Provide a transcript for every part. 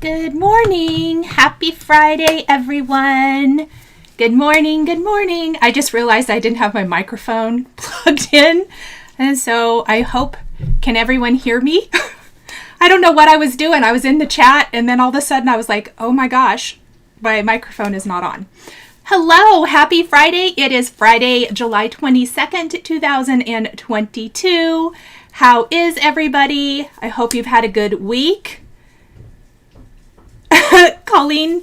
Good morning. Happy Friday, everyone. Good morning. Good morning. I just realized I didn't have my microphone plugged in. And so I hope, can everyone hear me? I don't know what I was doing. I was in the chat and then all of a sudden I was like, oh my gosh, my microphone is not on. Hello, happy Friday. It is Friday, July 22nd, 2022. How is everybody? I hope you've had a good week. Colleen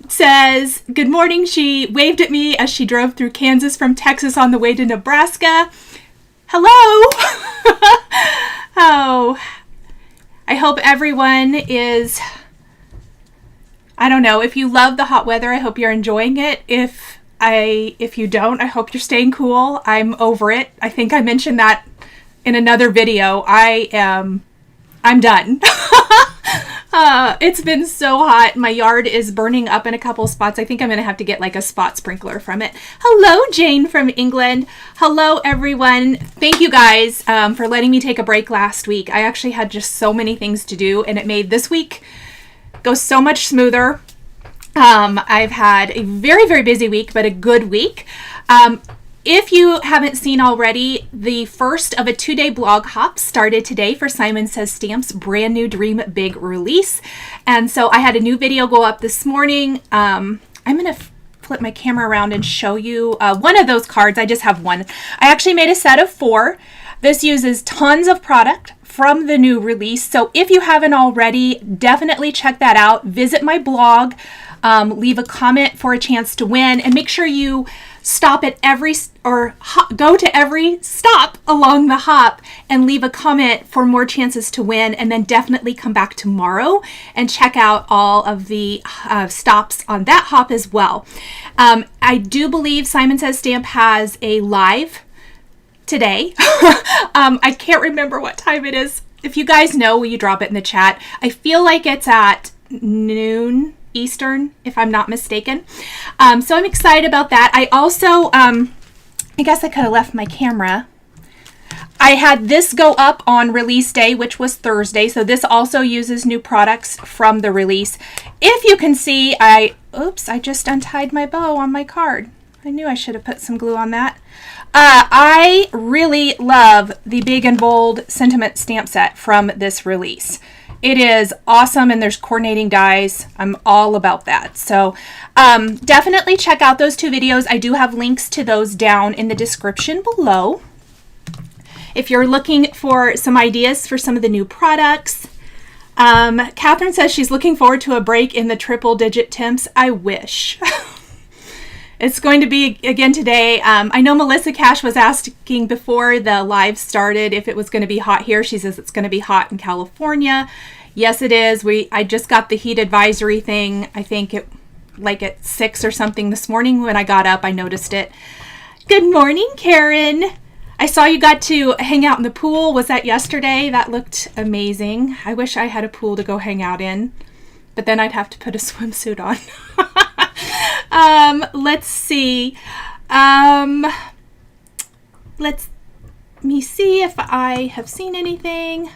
says, good morning. She waved at me as she drove through Kansas from Texas on the way to Nebraska. Hello. Oh, I hope everyone is, I don't know, if you love the hot weather, I hope you're enjoying it. If you don't, I hope you're staying cool. I'm over it. I think I mentioned that in another video. I'm done. It's been so hot. My yard is burning up in a couple spots. I think I'm going to have to get like a spot sprinkler from it. Hello, Jane from England. Hello, everyone. Thank you guys for letting me take a break last week. I actually had just so many things to do and it made this week go so much smoother. I've had a very, very busy week, but a good week. If you haven't seen already, the first of a 2-day blog hop started today for Simon Says Stamp's brand new Dream Big release. And so I had a new video go up this morning. I'm going to flip my camera around and show you one of those cards. I just have one. I actually made a set of 4. This uses tons of product from the new release. So if you haven't already, definitely check that out. Visit my blog, leave a comment for a chance to win, and make sure you stop at go to every stop along the hop and leave a comment for more chances to win, and then definitely come back tomorrow and check out all of the stops on that hop as well. I do believe Simon Says Stamp has a live today. I can't remember what time it is. If you guys know, will you drop it in the chat? I feel like it's at noon Eastern, if I'm not mistaken. So I'm excited about that. I also, I guess I could have left my camera. I had this go up on release day, which was Thursday. So this also uses new products from the release. If you can see, I just untied my bow on my card. I knew I should have put some glue on that. I really love the Big and Bold Sentiment stamp set from this release. It is awesome, and there's coordinating dies. I'm all about that. So definitely check out those 2 videos. I do have links to those down in the description below. If you're looking for some ideas for some of the new products. Catherine says she's looking forward to a break in the triple-digit temps. I wish. It's going to be again today. I know Melissa Cash was asking before the live started if it was going to be hot here. She says it's going to be hot in California. Yes, it is. I just got the heat advisory thing. I think it like at 6 or something this morning when I got up. I noticed it. Good morning, Karen. I saw you got to hang out in the pool. Was that yesterday? That looked amazing. I wish I had a pool to go hang out in, but then I'd have to put a swimsuit on. Let's see. Let me see if I have seen anything.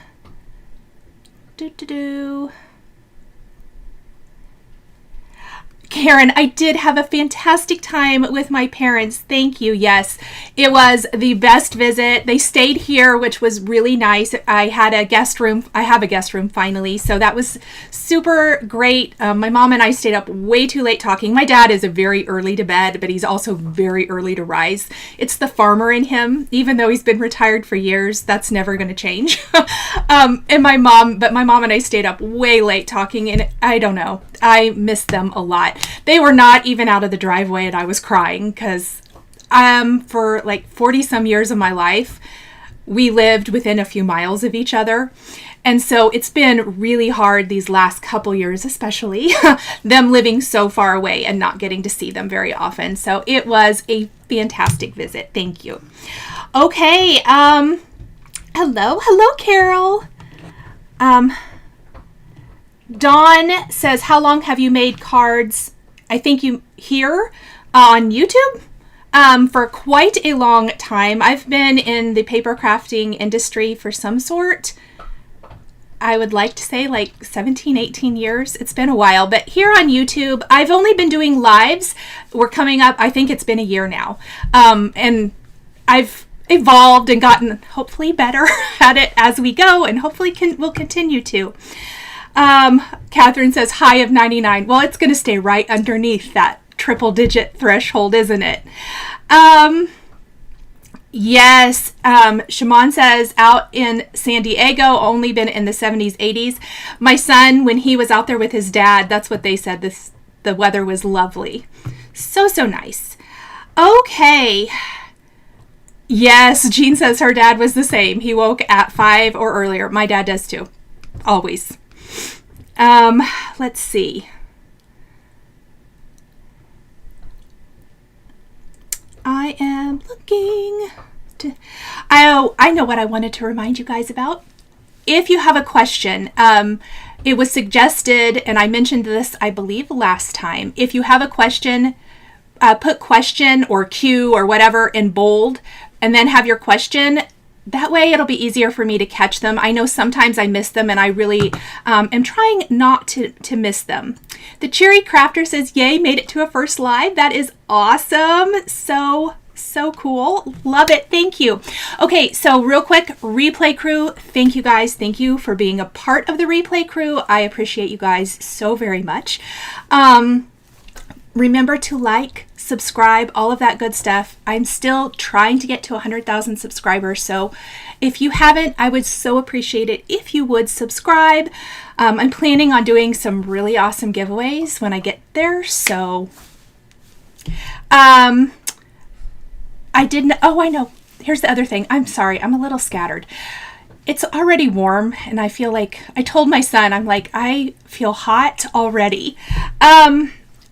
Karen, I did have a fantastic time with my parents. Thank you. Yes, it was the best visit. They stayed here, which was really nice. I had a guest room. I have a guest room finally. So that was super great. My mom and I stayed up way too late talking. My dad is a very early to bed, but he's also very early to rise. It's the farmer in him. Even though he's been retired for years, that's never going to change. And my mom and I stayed up way late talking, and I don't know. I miss them a lot. They were not even out of the driveway and I was crying because for like 40 some years of my life, we lived within a few miles of each other. And so it's been really hard these last couple years, especially them living so far away and not getting to see them very often. So it was a fantastic visit. Thank you. Okay. Hello, Carol. Dawn says, how long have you made cards? I think you here on YouTube for quite a long time. I've been in the paper crafting industry for some sort. I would like to say like 17, 18 years. It's been a while, but here on YouTube, I've only been doing lives. We're coming up, I think it's been a year now. And I've evolved and gotten hopefully better at it as we go, and hopefully we'll continue to. Catherine says high of 99. Well, it's going to stay right underneath that triple digit threshold, isn't it? Yes. Shimon says out in San Diego, only been in the 70s, 80s. My son, when he was out there with his dad, that's what they said. The weather was lovely. So nice. Okay. Yes, Jean says her dad was the same. He woke at 5 or earlier. My dad does too. Always. Let's see. I am looking to... I know what I wanted to remind you guys about. If you have a question, it was suggested, and I mentioned this, I believe, last time. If you have a question, put question or Q or whatever in bold, and then have your question. That way it'll be easier for me to catch them. I know sometimes I miss them, and I really am trying not to miss them. The Cheery Crafter says, yay, made it to a first live. That is awesome. So cool. Love it. Thank you. Okay, so real quick, replay crew, thank you guys. Thank you for being a part of the replay crew. I appreciate you guys so very much. Remember to like, subscribe, all of that good stuff. I'm still trying to get to 100,000 subscribers, so if you haven't, I would so appreciate it if you would subscribe. I'm planning on doing some really awesome giveaways when I get there, so I know. Here's the other thing. I'm sorry, I'm a little scattered. It's already warm, and I feel like, I told my son, I'm like, I feel hot already.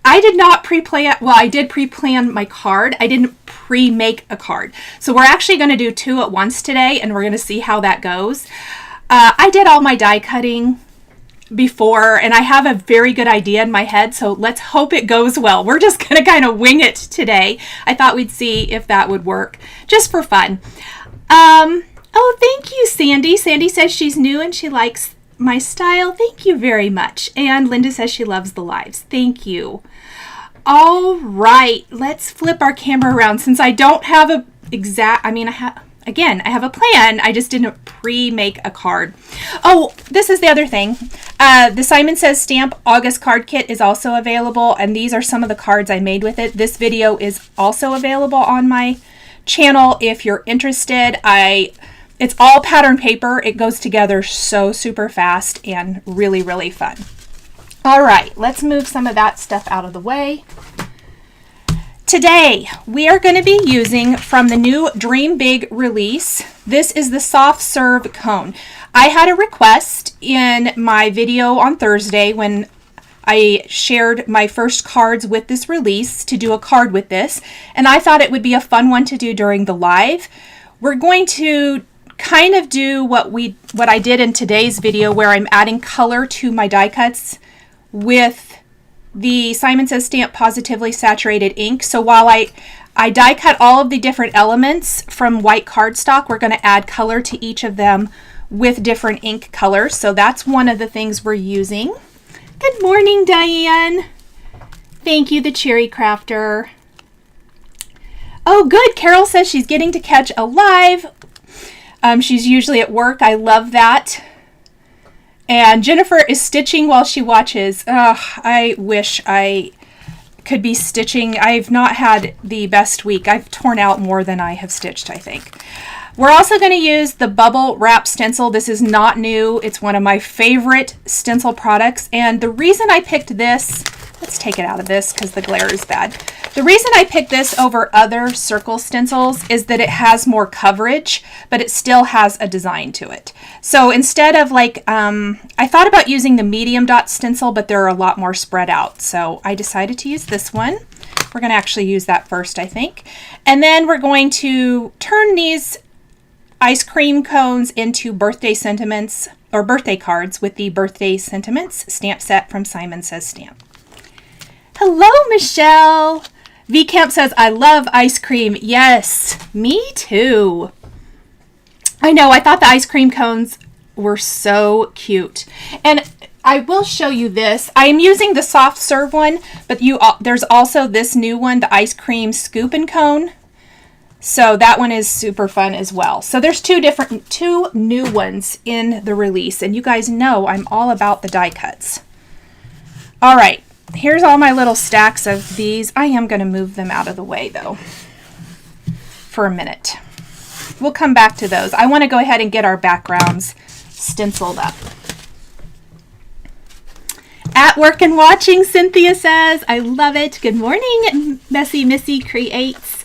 I did not pre-plan, well, I did pre-plan my card. I didn't pre-make a card. So we're actually going to do 2 at once today, and we're going to see how that goes. I did all my die cutting before, and I have a very good idea in my head, so let's hope it goes well. We're just going to kind of wing it today. I thought we'd see if that would work, just for fun. Oh, thank you, Sandy. Sandy says she's new and she likes my style. Thank you very much. And Linda says she loves the lives. Thank you. All right, let's flip our camera around. Since I don't have a exact, I have a plan. I just didn't pre-make a card. Oh, this is the other thing. The Simon Says Stamp August card kit is also available, and these are some of the cards I made with it. This video is also available on my channel if you're interested. It's all pattern paper. It goes together so super fast and really, really fun. All right, let's move some of that stuff out of the way. Today, we are going to be using from the new Dream Big release. This is the Soft Serve Cone. I had a request in my video on Thursday when I shared my first cards with this release to do a card with this, and I thought it would be a fun one to do during the live. We're going to kind of do what I did in today's video, where I'm adding color to my die cuts with the Simon Says Stamp Pawsitively Saturated Ink. So while I die cut all of the different elements from white cardstock, we're going to add color to each of them with different ink colors. So that's one of the things we're using. Good morning, Diane. Thank you, the Cherry Crafter. Oh, good. Carol says she's getting to catch a live. She's usually at work. I love that. And Jennifer is stitching while she watches. I wish I could be stitching. I've not had the best week. I've torn out more than I have stitched, I think. We're also going to use the Bubble Wrap Stencil. This is not new. It's one of my favorite stencil products. And the reason I picked this, let's take it out of this because the glare is bad. The reason I picked this over other circle stencils is that it has more coverage, but it still has a design to it. So instead of like, I thought about using the medium dot stencil, but they're a lot more spread out. So I decided to use this one. We're going to actually use that first, I think. And then we're going to turn these ice cream cones into birthday sentiments or birthday cards with the Birthday Sentiments stamp set from Simon Says Stamp. Hello, Michelle. V Camp says, I love ice cream. Yes, me too. I know, I thought the ice cream cones were so cute. And I will show you this. I'm using the soft serve one, but there's also this new one, the ice cream scoop and cone. So that one is super fun as well. So there's two new ones in the release, and you guys know I'm all about the die cuts. All right, here's all my little stacks of these. I am going to move them out of the way though for a minute. We'll come back to those. I want to go ahead and get our backgrounds stenciled up. At work and watching, Cynthia says. I love it. Good morning, Messy Missy Creates.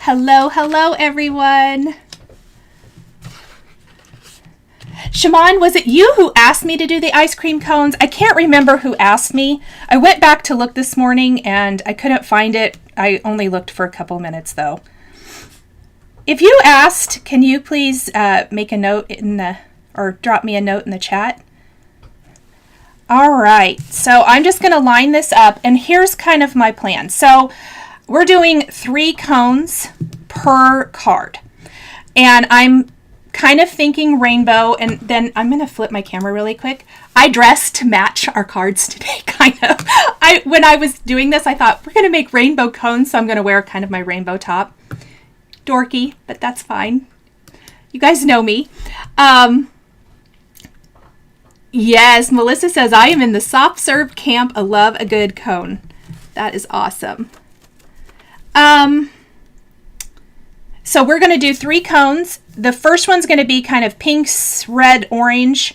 Hello, hello, everyone. Shimon, was it you who asked me to do the ice cream cones? I can't remember who asked me. I went back to look this morning and I couldn't find it. I only looked for a couple minutes though. If you asked, can you please make a note or drop me a note in the chat? All right, so I'm just going to line this up, and here's kind of my plan. So we're doing 3 cones per card, and I'm kind of thinking rainbow, and then I'm going to flip my camera really quick. I dressed to match our cards today, kind of. When I was doing this, I thought we're going to make rainbow cones, so I'm going to wear kind of my rainbow top. Dorky, but that's fine. You guys know me. Yes, Melissa says, I am in the soft serve camp. I love a good cone. That is awesome. So we're going to do 3 cones. The first one's going to be kind of pinks, red, orange.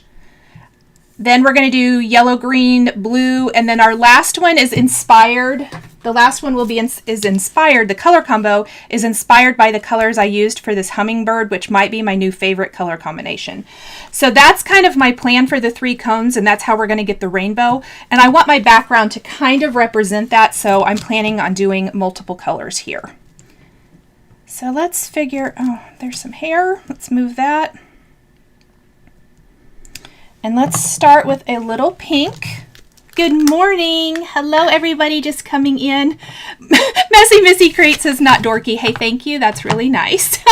Then we're going to do yellow, green, blue. And then our last one is inspired. The last one will be is inspired. The color combo is inspired by the colors I used for this hummingbird, which might be my new favorite color combination. So that's kind of my plan for the 3 cones, and that's how we're going to get the rainbow. And I want my background to kind of represent that, so I'm planning on doing multiple colors here. So let's figure, oh, there's some hair. Let's move that. And let's start with a little pink. Good morning. Hello, everybody just coming in. Messy Missy Creates says, not dorky. Hey, thank you. That's really nice.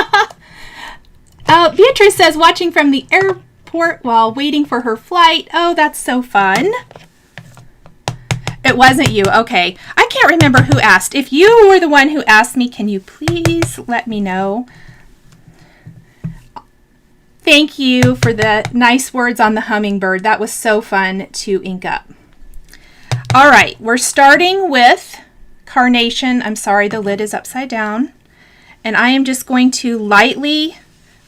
Beatrice says, watching from the airport while waiting for her flight. Oh, that's so fun. It wasn't you. Okay. I can't remember who asked. If you were the one who asked me, can you please let me know? Thank you for the nice words on the hummingbird. That was so fun to ink up. All right, we're starting with Carnation. I'm sorry, the lid is upside down. And I am just going to lightly,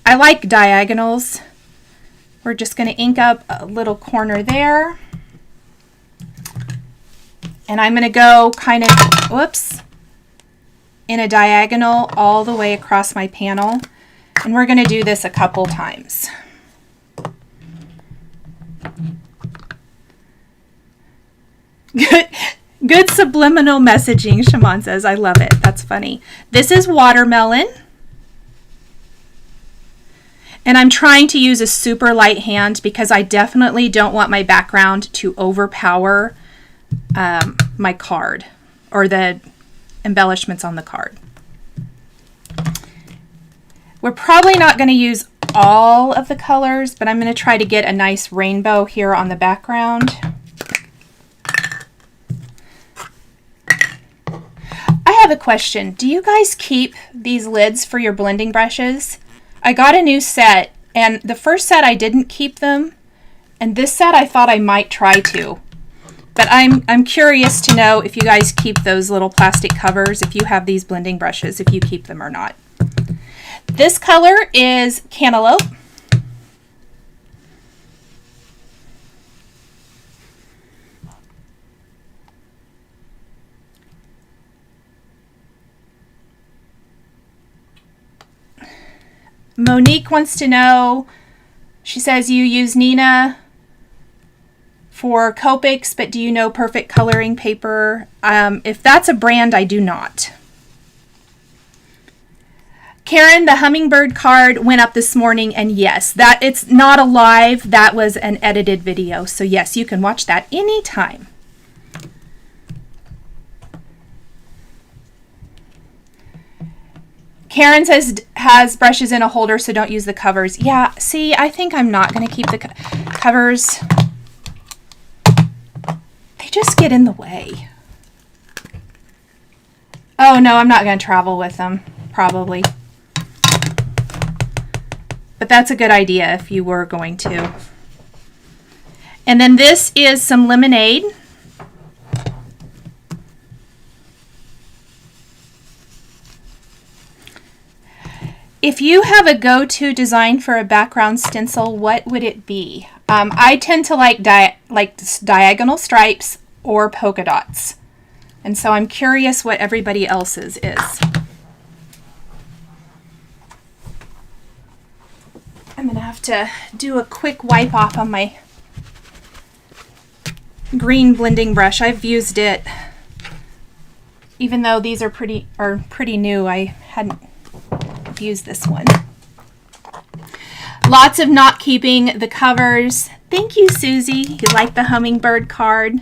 I like diagonals. We're just going to ink up a little corner there. And I'm going to go kind of, whoops, in a diagonal all the way across my panel. And we're going to do this a couple times. Good subliminal messaging, Shimon says. I love it. That's funny. This is watermelon. And I'm trying to use a super light hand because I definitely don't want my background to overpower my card or the embellishments on the card. We're probably not going to use all of the colors, but I'm going to try to get a nice rainbow here on the background. I have a question. Do you guys keep these lids for your blending brushes? I got a new set, and the first set I didn't keep them, and this set I thought I might try to. But I'm curious to know if you guys keep those little plastic covers, if you have these blending brushes, if you keep them or not. This color is Cantaloupe. Monique wants to know, she says you use Nina for Copics, but do you know Perfect Coloring Paper? If that's a brand, I do not. Karen, the hummingbird card went up this morning, and yes, that it's not a live, that was an edited video. So yes, you can watch that anytime. Karen says has brushes in a holder, so don't use the covers. Yeah, see, I think I'm not going to keep the covers. They just get in the way. Oh, no, I'm not going to travel with them, probably. But that's a good idea if you were going to. And then this is some lemonade. If you have a go-to design for a background stencil, what would it be? I tend to like diagonal stripes or polka dots. And so I'm curious what everybody else's is. I'm going to have to do a quick wipe off on my green blending brush. I've used it, even though these are pretty new, I hadn't used this one. Lots of not keeping the covers. Thank you, Susie. You like the hummingbird card.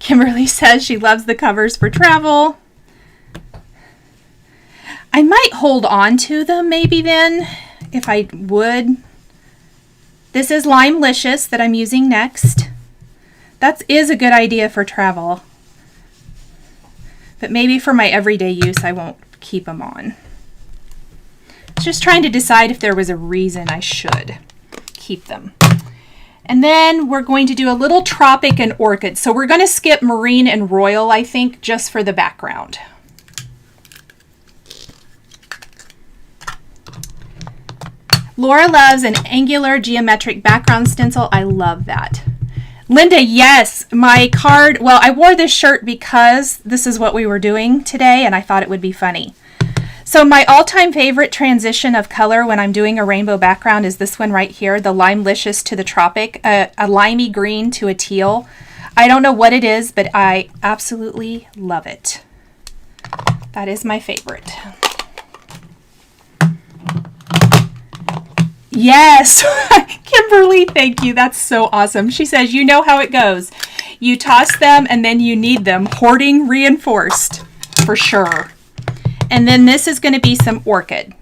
Kimberly says she loves the covers for travel. I might hold on to them maybe then, if I would. This is LIMELICIOUS that I'm using next. That is a good idea for travel. But maybe for my everyday use, I won't keep them on. Just trying to decide if there was a reason I should keep them. And then we're going to do a little Tropic and Orchid. So we're going to skip Marine and Royal, I think, just for the background. Laura loves an angular geometric background stencil. I love that. Linda, yes, my card, well, I wore this shirt because this is what we were doing today and I thought it would be funny. So my all-time favorite transition of color when I'm doing a rainbow background is this one right here, the LIMELICIOUS to the Tropic, a limey green to a teal. I don't know what it is, but I absolutely love it. That is my favorite. Yes, Kimberly, thank you. That's so awesome. She says, you know how it goes. You toss them and then you need them. Hoarding reinforced, for sure. And then this is going to be some Orchid.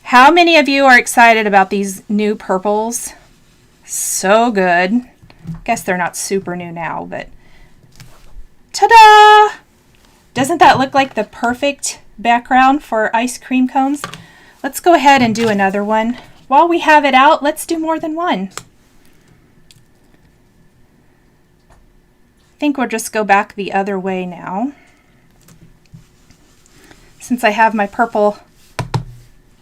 How many of you are excited about these new purples? So good. Guess they're not super new now, but ta-da! Doesn't that look like the perfect background for ice cream cones? Let's go ahead and do another one. While we have it out, let's do more than one. I think we'll just go back the other way now. Since I have my purple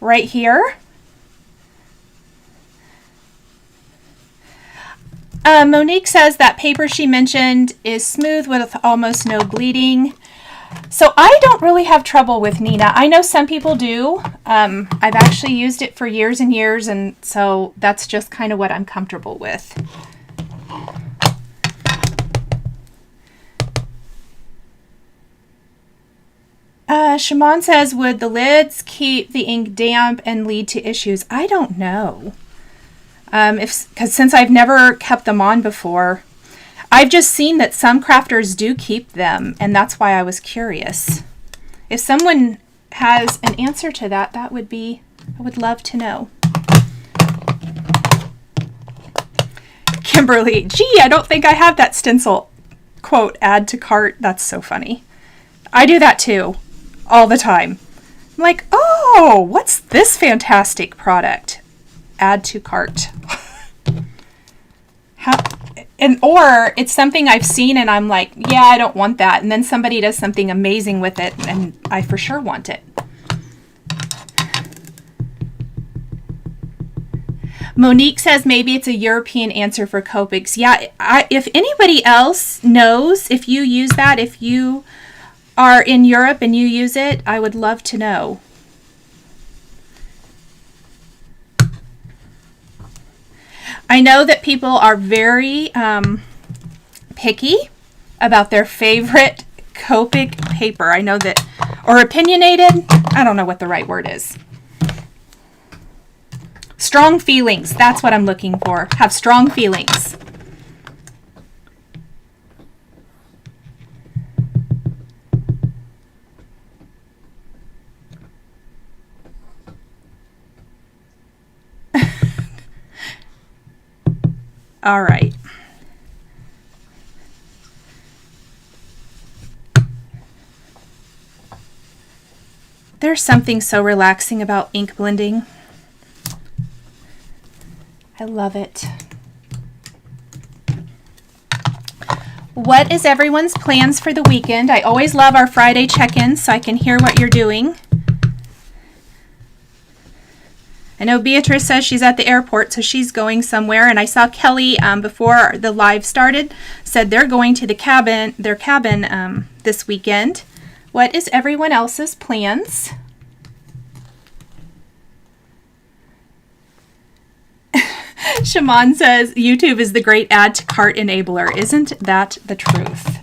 right here. Monique says that paper she mentioned is smooth with almost no bleeding. So I don't really have trouble with Nina. I know some people do. I've actually used it for years and years, and so that's just kind of what I'm comfortable with. Shimon says, would the lids keep the ink damp and lead to issues? I don't know. Because since I've never kept them on before, I've just seen that some crafters do keep them, and that's why I was curious. If someone has an answer to that, that would be, I would love to know. Kimberly, gee, I don't think I have that stencil. Quote, add to cart. That's so funny. I do that too, all the time. I'm like, oh, what's this fantastic product? Add to cart. Or it's something I've seen and I'm like, yeah, I don't want that. And then somebody does something amazing with it and I for sure want it. Monique says maybe it's a European answer for Copics. Yeah, if anybody else knows, if you use that, if you are in Europe and you use it, I would love to know. I know that people are very picky about their favorite Copic paper. I know that, or opinionated, I don't know what the right word is. Strong feelings, that's what I'm looking for. Have strong feelings. All right. There's something so relaxing about ink blending. I love it. What is everyone's plans for the weekend? I always love our Friday check-ins so I can hear what you're doing. I know Beatrice says she's at the airport, so she's going somewhere. And I saw Kelly before the live started said they're going to their cabin this weekend. What is everyone else's plans? Shaman says YouTube is the great add to cart enabler. Isn't that the truth?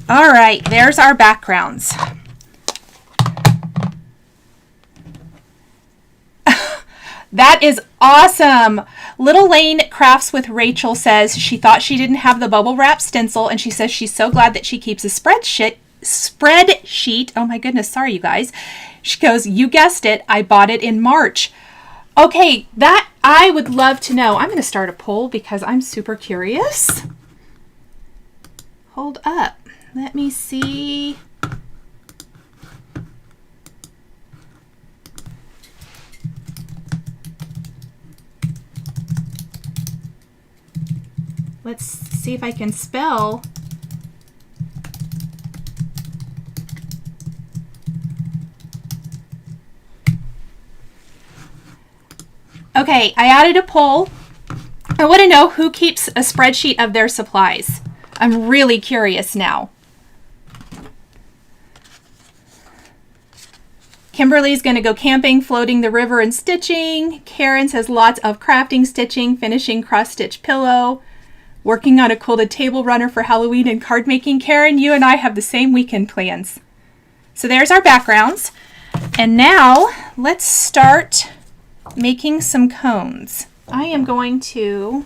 All right, there's our backgrounds. That is awesome. Little Lane Crafts with Rachel says she thought she didn't have the bubble wrap stencil, and she says she's so glad that she keeps a spreadsheet. Oh my goodness, sorry you guys. She goes, you guessed it, I bought it in March. Okay, that I would love to know. I'm going to start a poll because I'm super curious. Hold up. Let me see. Let's see if I can spell. Okay, I added a poll. I want to know who keeps a spreadsheet of their supplies. I'm really curious now. Kimberly's going to go camping, floating the river, and stitching. Karen says lots of crafting, stitching, finishing cross-stitch pillow, working on a quilted table runner for Halloween, and card making. Karen, you and I have the same weekend plans. So there's our backgrounds. And now let's start making some cones. I am going to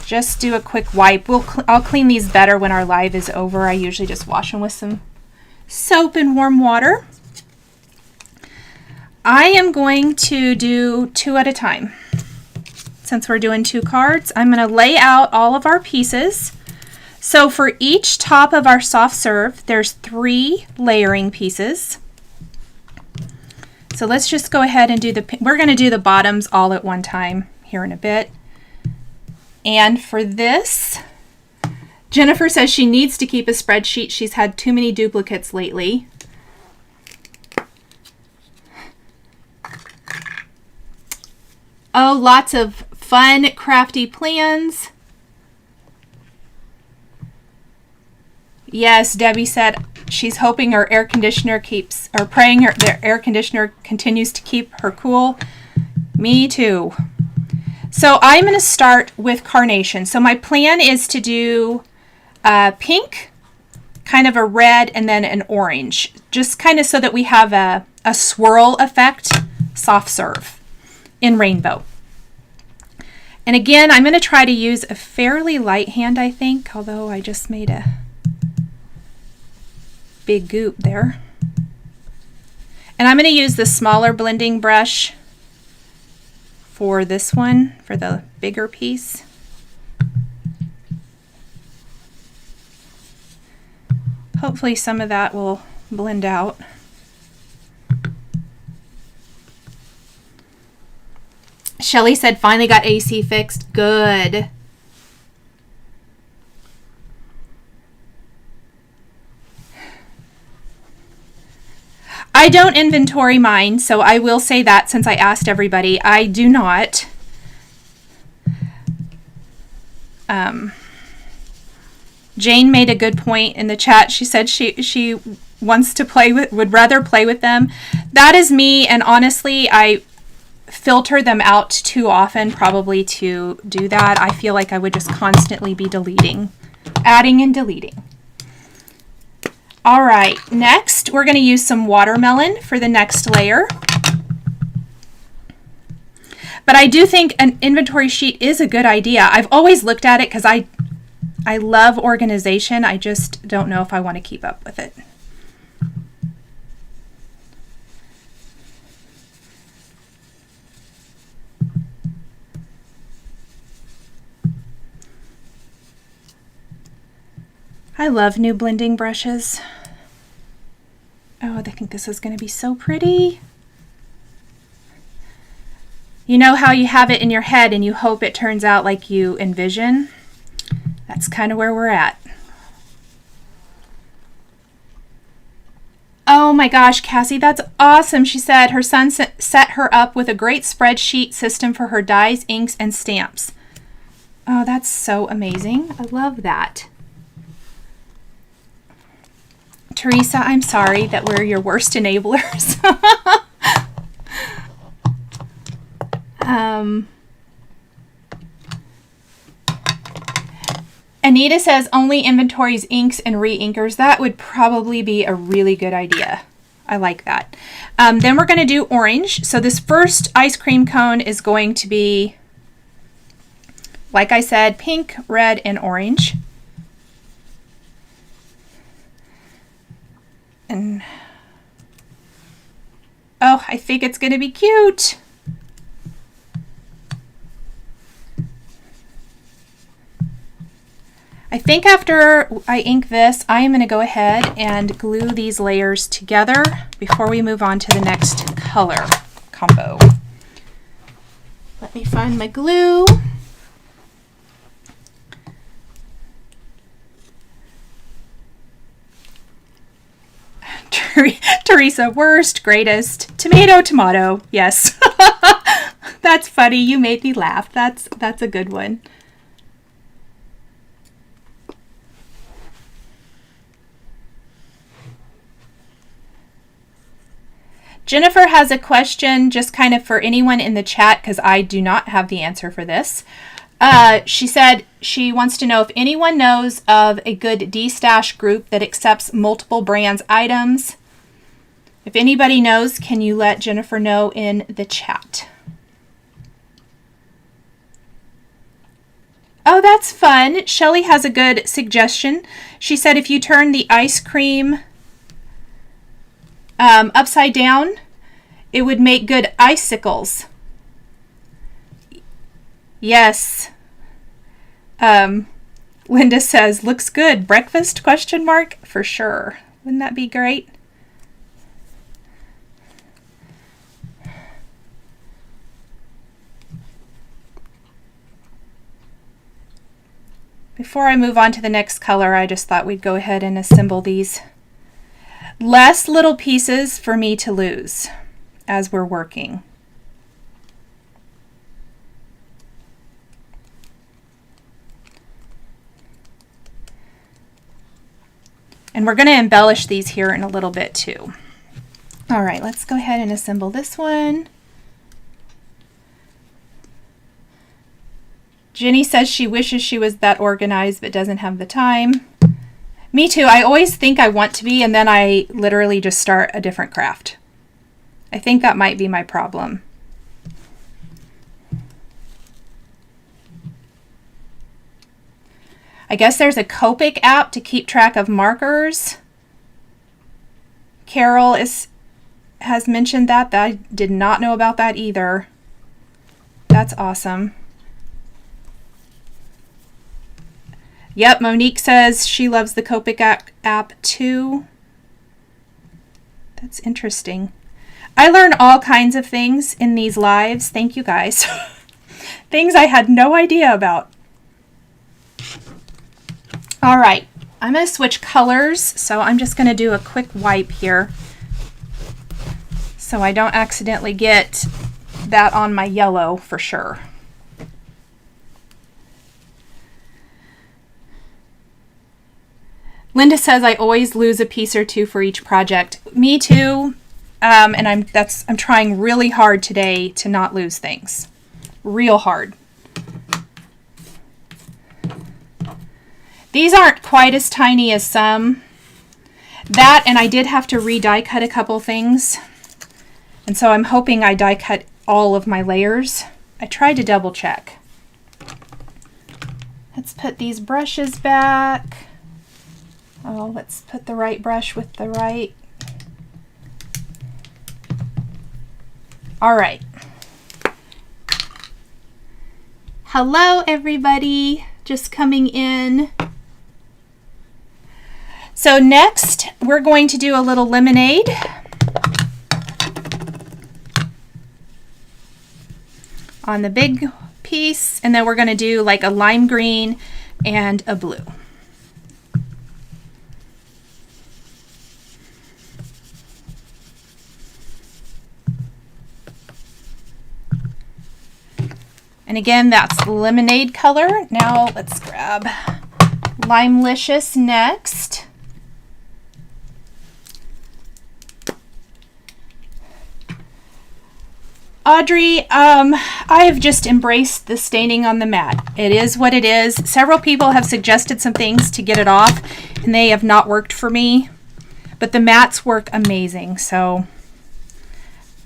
just do a quick wipe. I'll clean these better when our live is over. I usually just wash them with some soap and warm water. I am going to do 2 at a time. Since we're doing 2 cards, I'm going to lay out all of our pieces. So for each top of our soft serve, there's 3 layering pieces. So let's just go ahead and we're going to do the bottoms all at one time here in a bit. And for this, Jennifer says she needs to keep a spreadsheet. She's had too many duplicates lately. Oh, lots of fun, crafty plans. Yes, Debbie said she's hoping her air conditioner praying their air conditioner continues to keep her cool. Me too. So I'm going to start with carnation. So my plan is to do pink, kind of a red, and then an orange. Just kind of so that we have a swirl effect, soft serve in rainbow. And again, I'm going to try to use a fairly light hand, I think, although I just made a big goop there. And I'm going to use the smaller blending brush for this one, for the bigger piece. Hopefully some of that will blend out. Shelly said finally got AC fixed. Good. I don't inventory mine, so I will say that since I asked everybody, I do not. Jane made a good point in the chat. She said she wants to would rather play with them. That is me, and honestly, I filter them out too often probably to do that. I feel like I would just constantly be deleting, adding and deleting. All right, next we're going to use some watermelon for the next layer. But I do think an inventory sheet is a good idea. I've always looked at it because I love organization. I just don't know if I want to keep up with it. I love new blending brushes. Oh, I think this is going to be so pretty. You know how you have it in your head and you hope it turns out like you envision? That's kind of where we're at. Oh my gosh, Cassie, that's awesome. She said her son set her up with a great spreadsheet system for her dyes, inks, and stamps. Oh, that's so amazing. I love that. Teresa, I'm sorry that we're your worst enablers. Anita says only inventories inks and re-inkers. That would probably be a really good idea. I like that. Then we're going to do orange. So this first ice cream cone is going to be, like I said, pink, red, and orange. And oh, I think it's going to be cute. I think after I ink this, I am going to go ahead and glue these layers together before we move on to the next color combo. Let me find my glue. Teresa, worst, greatest, tomato, tomato. Yes. That's funny. You made me laugh. That's a good one. Jennifer has a question just kind of for anyone in the chat because I do not have the answer for this. She said she wants to know if anyone knows of a good D-stash group that accepts multiple brands items. If anybody knows, can you let Jennifer know in the chat? Oh, that's fun. Shelly has a good suggestion. She said if you turn the ice cream upside down, it would make good icicles. Yes. Linda says, looks good. Breakfast, question mark? For sure. Wouldn't that be great? Before I move on to the next color, I just thought we'd go ahead and assemble these. Less little pieces for me to lose as we're working. And we're going to embellish these here in a little bit too. All right, let's go ahead and assemble this one. Jenny says she wishes she was that organized but doesn't have the time. Me too. I always think I want to be, and then I literally just start a different craft. I think that might be my problem. I guess there's a Copic app to keep track of markers. Carol has mentioned that. I did not know about that either. That's awesome. Yep, Monique says she loves the Copic app too. That's interesting. I learn all kinds of things in these lives. Thank you guys. Things I had no idea about. All right, I'm going to switch colors. So I'm just going to do a quick wipe here so I don't accidentally get that on my yellow for sure. Linda says I always lose a piece or two for each project. Me too. And I'm trying really hard today to not lose things. Real hard. These aren't quite as tiny as some. That, and I did have to re-die cut a couple things. And so I'm hoping I die cut all of my layers. I tried to double check. Let's put these brushes back. Oh, let's put the right brush with the right. All right. Hello, everybody. Just coming in. So next, we're going to do a little lemonade. On the big piece, and then we're going to do like a lime green and a blue. And again, that's the lemonade color. Now let's grab LIMELICIOUS next. Audrey, I have just embraced the staining on the mat. It is what it is. Several people have suggested some things to get it off, and they have not worked for me. But the mats work amazing, so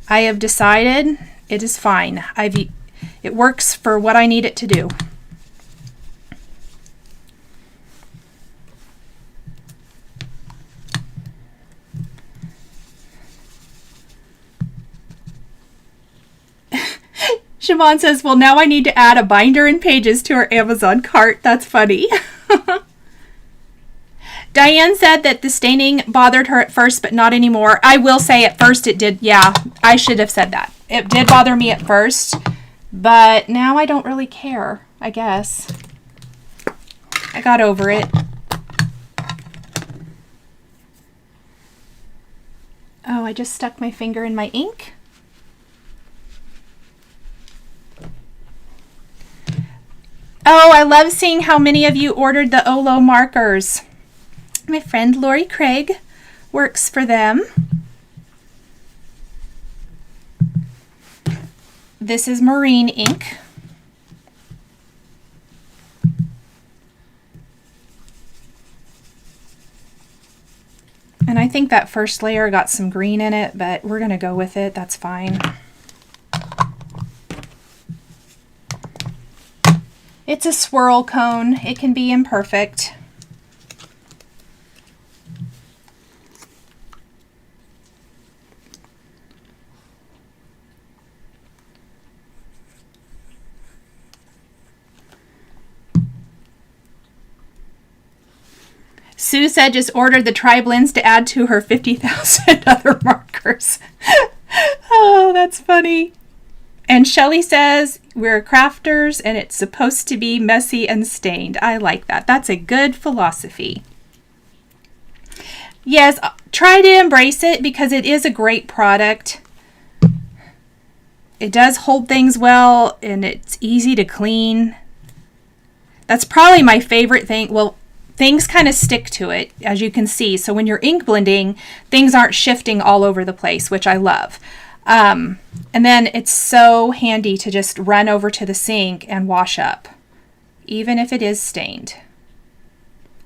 I have decided it is fine. It works for what I need it to do. Siobhan says, well, now I need to add a binder and pages to our Amazon cart. That's funny. Diane said that the staining bothered her at first, but not anymore. I will say at first it did. Yeah, I should have said that. It did bother me at first, but now I don't really care, I guess. I got over it. Oh, I just stuck my finger in my ink. Oh, I love seeing how many of you ordered the Olo markers. My friend Lori Craig works for them. This is marine ink. And I think that first layer got some green in it, but we're going to go with it. That's fine. It's a swirl cone. It can be imperfect. Sue said just ordered the tri-blends to add to her 50,000 other markers. Oh, that's funny. And Shelly says, we're crafters and it's supposed to be messy and stained. I like that. That's a good philosophy. Yes, try to embrace it because it is a great product. It does hold things well and it's easy to clean. That's probably my favorite thing. Well, things kind of stick to it, as you can see. So when you're ink blending, things aren't shifting all over the place, which I love. And then it's so handy to just run over to the sink and wash up, even if it is stained.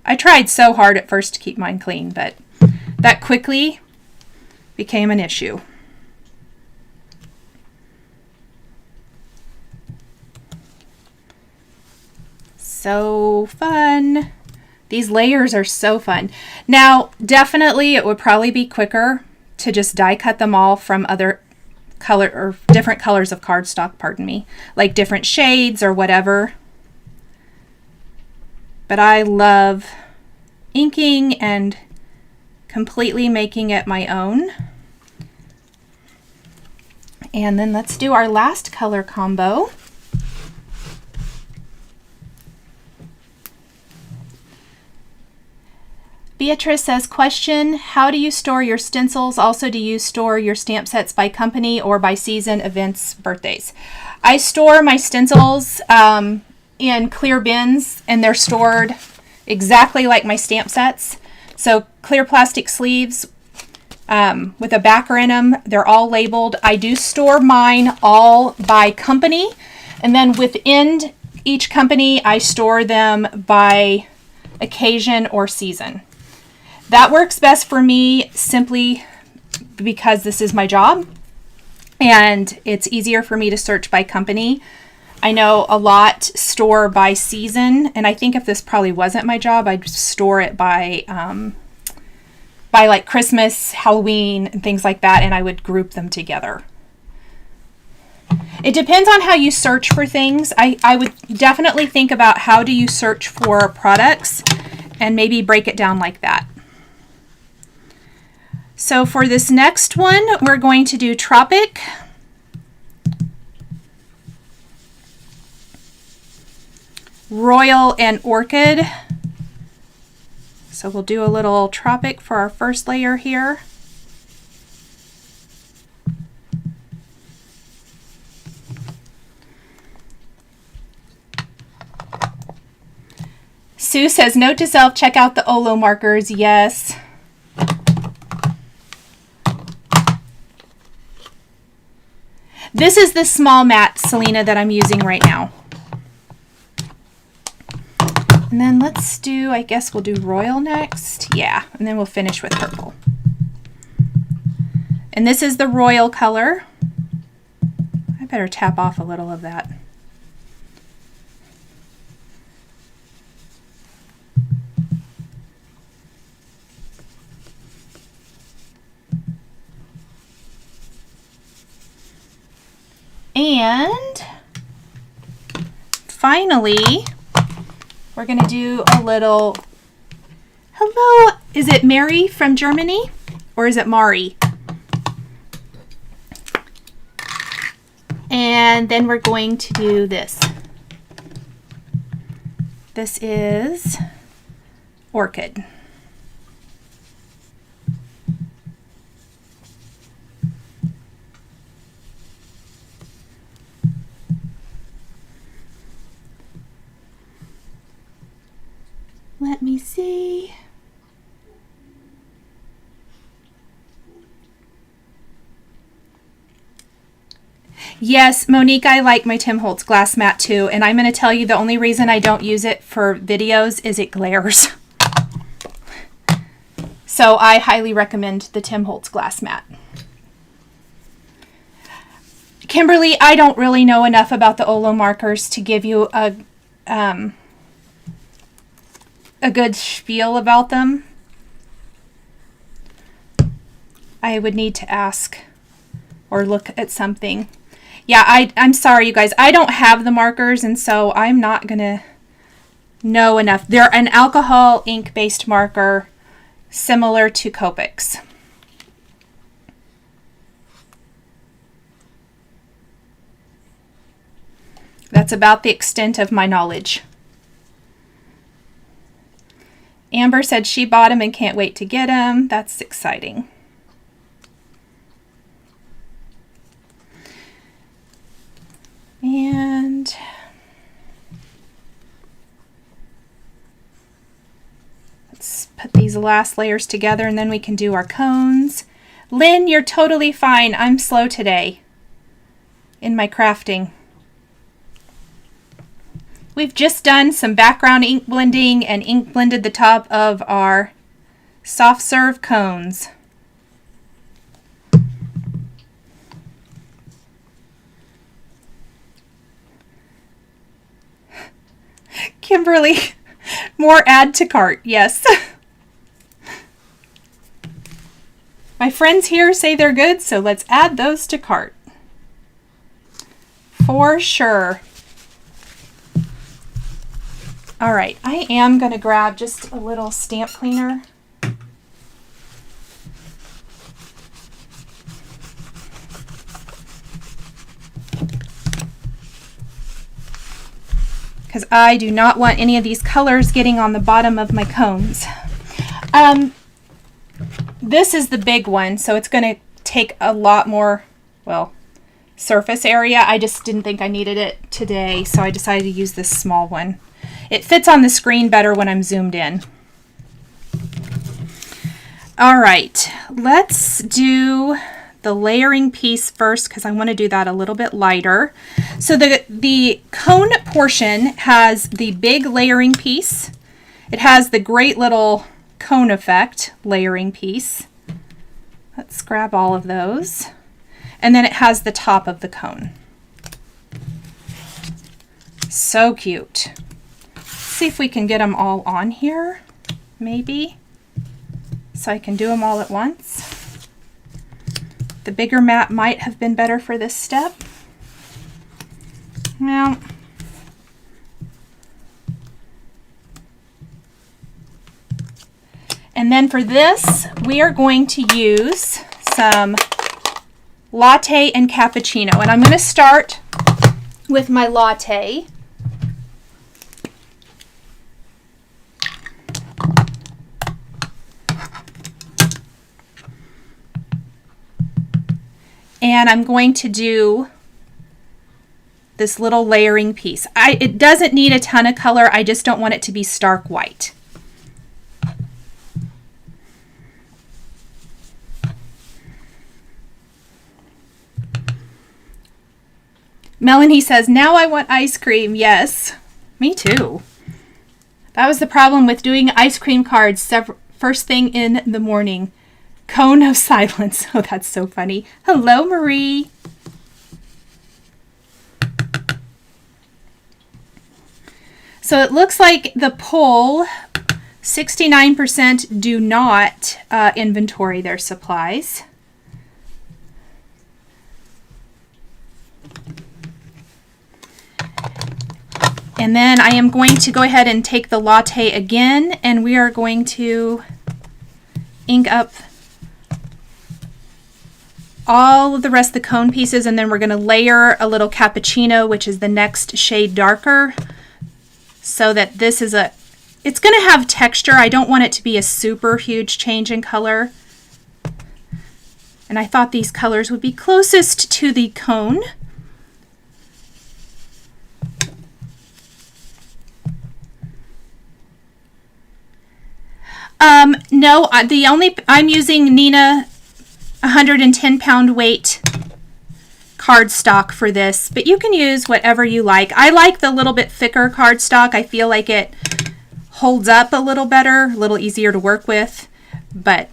I tried so hard at first to keep mine clean, but that quickly became an issue. So fun. These layers are so fun. Now, definitely it would probably be quicker to just die cut them all from other color or different colors of cardstock, pardon me, like different shades or whatever. But I love inking and completely making it my own. And then let's do our last color combo. Beatrice says, question, how do you store your stencils? Also, do you store your stamp sets by company or by season, events, birthdays? I store my stencils in clear bins, and they're stored exactly like my stamp sets. So clear plastic sleeves with a backer in them. They're all labeled. I do store mine all by company, and then within each company, I store them by occasion or season. That works best for me simply because this is my job and it's easier for me to search by company. I know a lot store by season, and I think if this probably wasn't my job, I'd store it by like Christmas, Halloween, and things like that, and I would group them together. It depends on how you search for things. I would definitely think about how do you search for products and maybe break it down like that. So for this next one, we're going to do Tropic. Royal and Orchid. So we'll do a little Tropic for our first layer here. Sue says, note to self, check out the Olo markers. Yes. This is the small mat, Selena, that I'm using right now. And then let's do, I guess we'll do Royal next. Yeah, and then we'll finish with purple. And this is the Royal color. I better tap off a little of that. And finally, we're going to do a little, hello, is it Mary from Germany or is it Mari? And then we're going to do this. This is Orchid. Let me see. Yes, Monique, I like my Tim Holtz glass mat too, and I'm going to tell you the only reason I don't use it for videos is it glares. So I highly recommend the Tim Holtz glass mat. Kimberly, I don't really know enough about the Olo markers to give you a good spiel about them. I would need to ask or look at something. Yeah, I'm sorry, you guys. I don't have the markers, and so I'm not going to know enough. They're an alcohol ink-based marker similar to Copic's. That's about the extent of my knowledge. Amber said she bought them and can't wait to get them. That's exciting. And let's put these last layers together and then we can do our cones. Lynn, you're totally fine. I'm slow today in my crafting. We've just done some background ink blending and ink blended the top of our soft serve cones. Kimberly, more add to cart, yes. My friends here say they're good, so let's add those to cart. For sure. All right, I am going to grab just a little stamp cleaner. Because I do not want any of these colors getting on the bottom of my cones. This is the big one, so it's going to take a lot more, well, surface area. I just didn't think I needed it today, so I decided to use this small one. It fits on the screen better when I'm zoomed in. All right, let's do the layering piece first because I want to do that a little bit lighter. So the cone portion has the big layering piece. It has the great little cone effect layering piece. Let's grab all of those. And then it has the top of the cone. So cute. Let's see if we can get them all on here, maybe, so I can do them all at once. The bigger mat might have been better for this step. Well, and then for this, we are going to use some latte and cappuccino. And I'm going to start with my latte. And I'm going to do this little layering piece. It doesn't need a ton of color. I just don't want it to be stark white. Melanie says, now I want ice cream. Yes, me too. That was the problem with doing ice cream cards first thing in the morning. Cone of silence. Oh, that's so funny. Hello, Marie. So it looks like the poll, 69% do not inventory their supplies. And then I am going to go ahead and take the latte again, and we are going to ink up all of the rest of the cone pieces, and then we're going to layer a little cappuccino, which is the next shade darker, so that this is it's going to have texture. I don't want it to be a super huge change in color. And I thought these colors would be closest to the cone. No, I'm using Nina 110-pound weight cardstock for this, but you can use whatever you like. I like the little bit thicker cardstock. I feel like it holds up a little better, a little easier to work with, but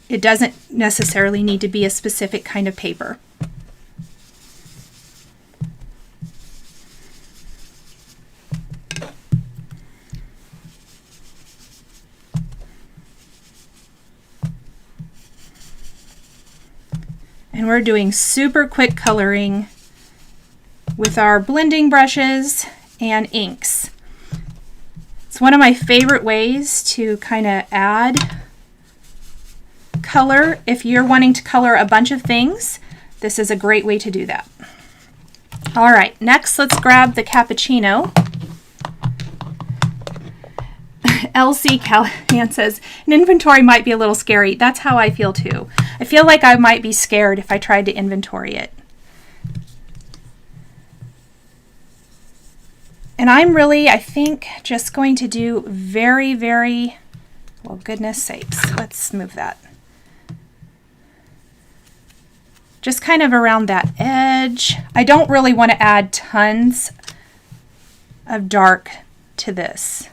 it doesn't necessarily need to be a specific kind of paper. And we're doing super quick coloring with our blending brushes and inks. It's one of my favorite ways to kind of add color. If you're wanting to color a bunch of things, this is a great way to do that. All right, next let's grab the cappuccino. LC Callahan says, an inventory might be a little scary. That's how I feel too. I feel like I might be scared if I tried to inventory it. And I'm really, I think, just going to do very, very, well, goodness sakes, let's move that. Just kind of around that edge. I don't really want to add tons of dark to this.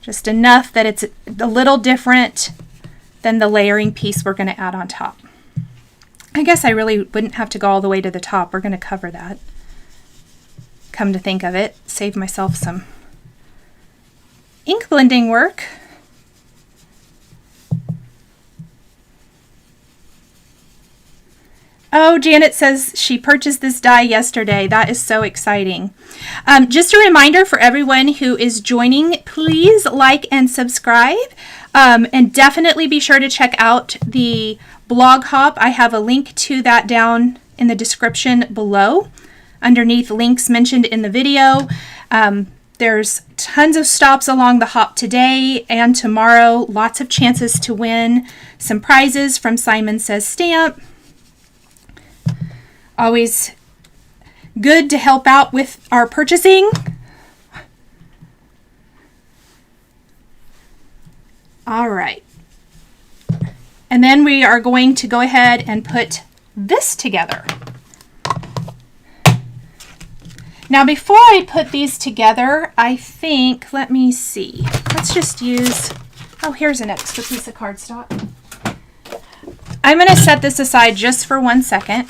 Just enough that it's a little different than the layering piece we're going to add on top. I guess I really wouldn't have to go all the way to the top. We're going to cover that. Come to think of it, save myself some ink blending work. Oh, Janet says she purchased this die yesterday. That is so exciting. Just a reminder for everyone who is joining, please like and subscribe. And definitely be sure to check out the blog hop. I have a link to that down in the description below, underneath links mentioned in the video. There's tons of stops along the hop today and tomorrow. Lots of chances to win some prizes from Simon Says Stamp. Always good to help out with our purchasing. All right. And then we are going to go ahead and put this together. Now, before I put these together, I think, let me see. Let's just use, oh, here's an extra piece of cardstock. I'm going to set this aside just for 1 second.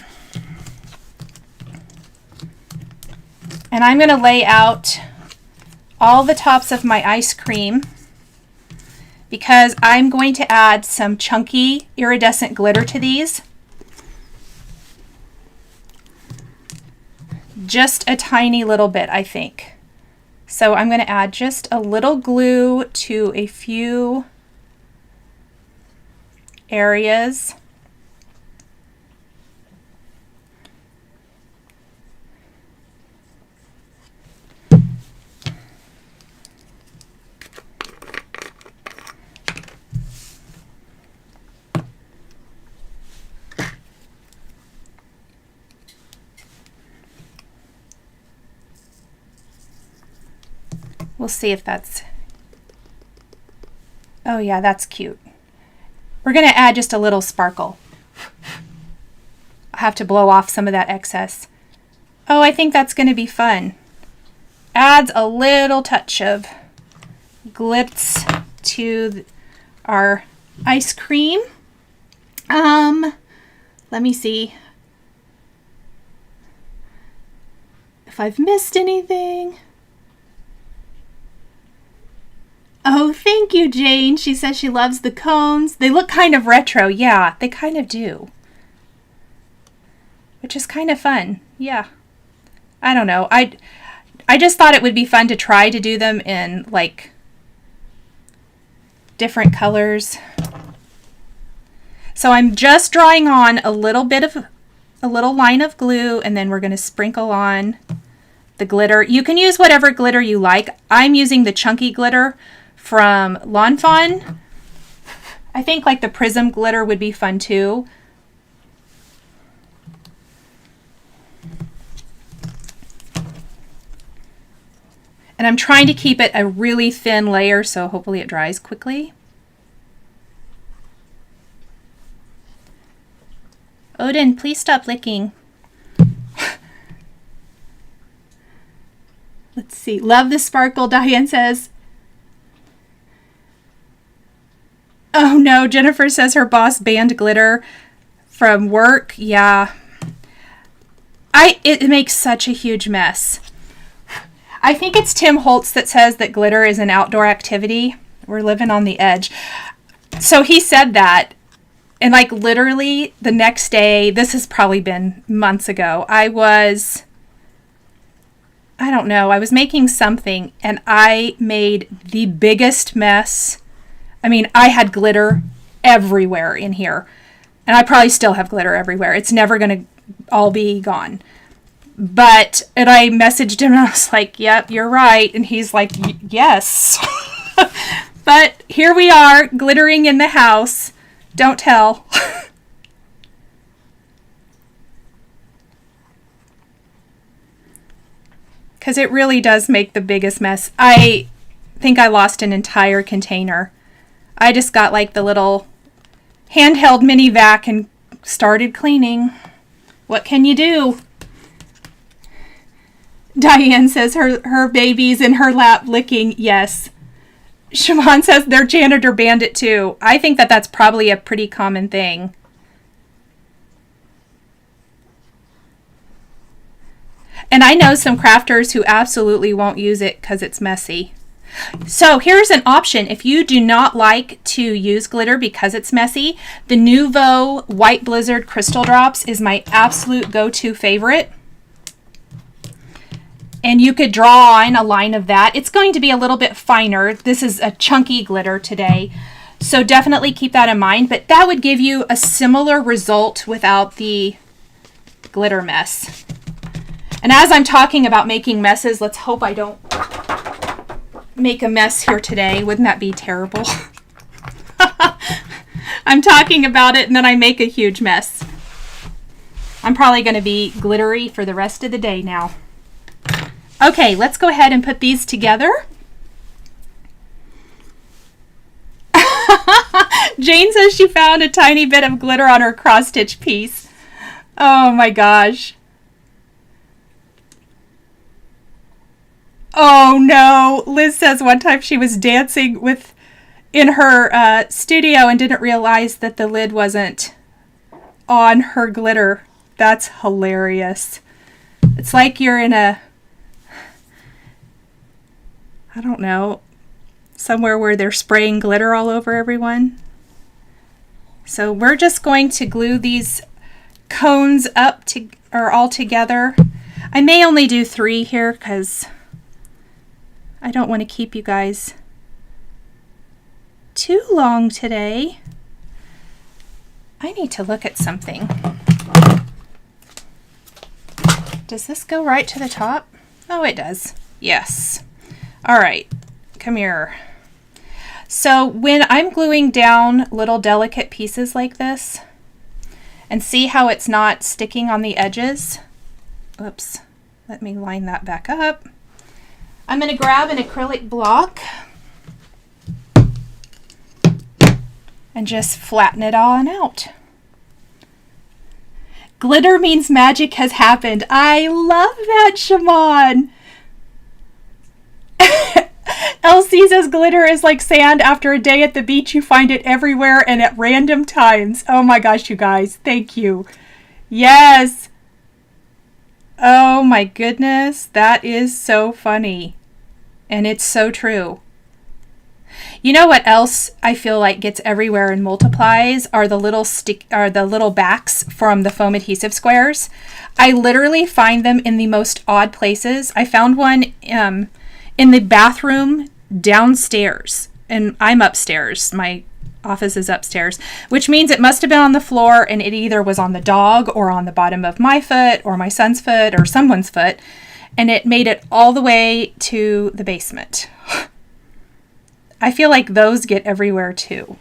And I'm going to lay out all the tops of my ice cream because I'm going to add some chunky iridescent glitter to these. Just a tiny little bit, I think. So I'm going to add just a little glue to a few areas. We'll see if that's, oh yeah, that's cute. We're going to add just a little sparkle. I'll have to blow off some of that excess. Oh, I think that's going to be fun. Adds a little touch of glitz to our ice cream. Let me see if I've missed anything. Oh, thank you, Jane. She says she loves the cones. They look kind of retro. Yeah, they kind of do. Which is kind of fun. Yeah. I don't know. I just thought it would be fun to try to do them in like different colors. So I'm just drawing on a little line of glue, and then we're going to sprinkle on the glitter. You can use whatever glitter you like. I'm using the chunky glitter from Lawn Fawn. I think like the prism glitter would be fun too. And I'm trying to keep it a really thin layer, so hopefully it dries quickly. Odin, please stop licking. Let's see. Love the sparkle, Diane says. Oh no, Jennifer says her boss banned glitter from work. Yeah. It makes such a huge mess. I think it's Tim Holtz that says that glitter is an outdoor activity. We're living on the edge. So he said that, and like literally the next day, this has probably been months ago, I don't know, I was making something and I made the biggest mess. I mean, I had glitter everywhere in here, and I probably still have glitter everywhere. It's never going to all be gone. And I messaged him and I was like, yep, you're right. And he's like, yes. But here we are, glittering in the house. Don't tell. Because it really does make the biggest mess. I think I lost an entire container. I just got like the little handheld mini vac and started cleaning. What can you do? Diane says her baby's in her lap licking. Yes. Siobhan says their janitor banned it too. I think that that's probably a pretty common thing. And I know some crafters who absolutely won't use it because it's messy. So here's an option. If you do not like to use glitter because it's messy, the Nuvo White Blizzard Crystal Drops is my absolute go-to favorite. And you could draw on a line of that. It's going to be a little bit finer. This is a chunky glitter today. So definitely keep that in mind. But that would give you a similar result without the glitter mess. And as I'm talking about making messes, let's hope I don't make a mess here today. Wouldn't that be terrible? I'm talking about it and then I make a huge mess. I'm probably going to be glittery for the rest of the day now. Okay, let's go ahead and put these together. Jane says she found a tiny bit of glitter on her cross-stitch piece. Oh my gosh. Oh no. Liz says one time she was dancing in her studio and didn't realize that the lid wasn't on her glitter. That's hilarious. It's like you're in I don't know, somewhere where they're spraying glitter all over everyone. So we're just going to glue these cones up all together. I may only do 3 here because I don't want to keep you guys too long today. I need to look at something. Does this go right to the top? Oh, it does. Yes. All right, come here. So when I'm gluing down little delicate pieces like this, and see how it's not sticking on the edges? Oops, let me line that back up. I'm going to grab an acrylic block and just flatten it on out. Glitter means magic has happened. I love that, Shimon. Elsie says glitter is like sand. After a day at the beach, you find it everywhere and at random times. Oh my gosh, you guys. Thank you. Yes. Oh my goodness. That is so funny. And it's so true. You know what else I feel like gets everywhere and multiplies are the little backs from the foam adhesive squares. I literally find them in the most odd places. I found one in the bathroom downstairs, and I'm upstairs. My office is upstairs, which means it must have been on the floor, and it either was on the dog or on the bottom of my foot or my son's foot or someone's foot, and it made it all the way to the basement. I feel like those get everywhere too.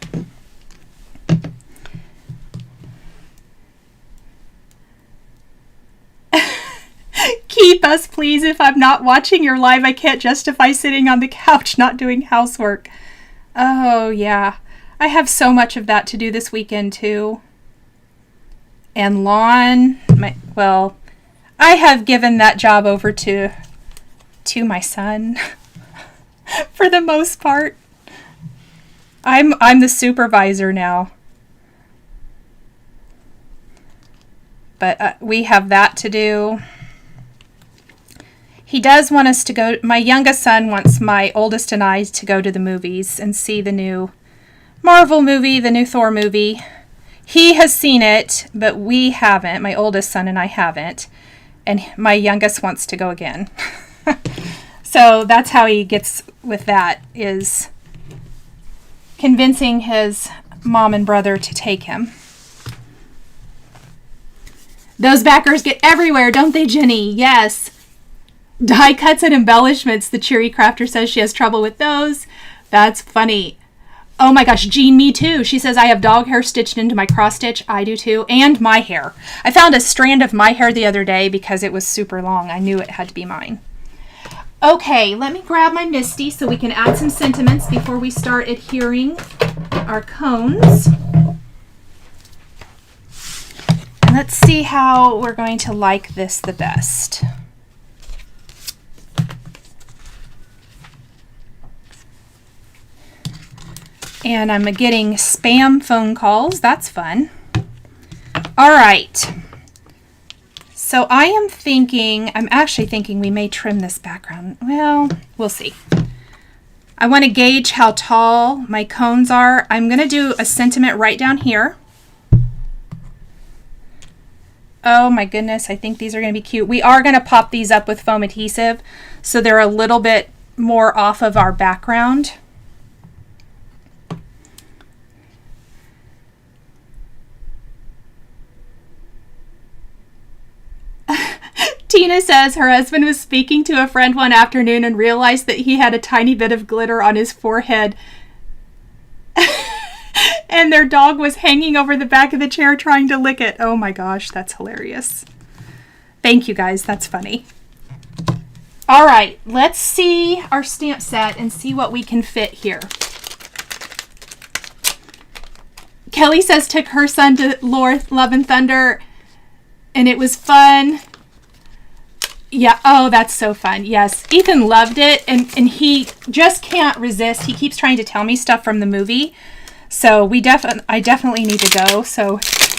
Keep us, please. If I'm not watching your live, I can't justify sitting on the couch not doing housework. Oh, yeah. I have so much of that to do this weekend, too. And lawn. Well, I have given that job over to my son for the most part. I'm the supervisor now. But we have that to do. He does want us to go, my youngest son wants my oldest and I to go to the movies and see the new Marvel movie, the new Thor movie. He has seen it, but we haven't. My oldest son and I haven't. And my youngest wants to go again. So that's how he gets with that, is convincing his mom and brother to take him. Those backers get everywhere, don't they, Jenny? Yes. Die cuts and embellishments. The Cheery Crafter says she has trouble with those. That's funny. Oh my gosh, Jean, me too. She says, I have dog hair stitched into my cross stitch. I do too. And my hair. I found a strand of my hair the other day because it was super long. I knew it had to be mine. Okay, let me grab my Misty so we can add some sentiments before we start adhering our cones. And let's see how we're going to like this the best. And I'm getting spam phone calls. That's fun. All right. So I'm actually thinking we may trim this background. Well, we'll see. I want to gauge how tall my cones are. I'm going to do a sentiment right down here. Oh my goodness, I think these are going to be cute. We are going to pop these up with foam adhesive so they're a little bit more off of our background. Tina says her husband was speaking to a friend one afternoon and realized that he had a tiny bit of glitter on his forehead. And their dog was hanging over the back of the chair trying to lick it. Oh my gosh, that's hilarious. Thank you guys, that's funny. All right, let's see our stamp set and see what we can fit here. Kelly says took her son to Love and Thunder and it was fun. Yeah, oh, that's so fun. Yes, Ethan loved it, and he just can't resist. He keeps trying to tell me stuff from the movie, so I definitely need to go, so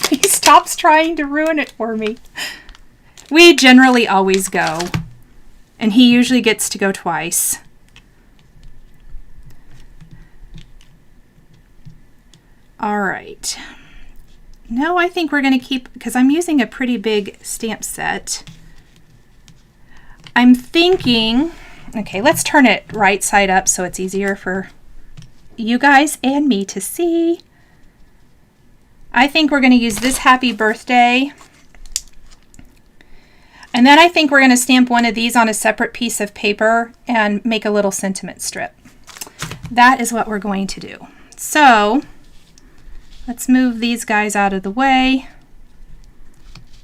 he stops trying to ruin it for me. We generally always go, and he usually gets to go twice. All right. No, I think we're going to keep, because I'm using a pretty big stamp set. I'm thinking, okay, let's turn it right side up so it's easier for you guys and me to see. I think we're going to use this happy birthday. And then I think we're going to stamp one of these on a separate piece of paper and make a little sentiment strip. That is what we're going to do. So let's move these guys out of the way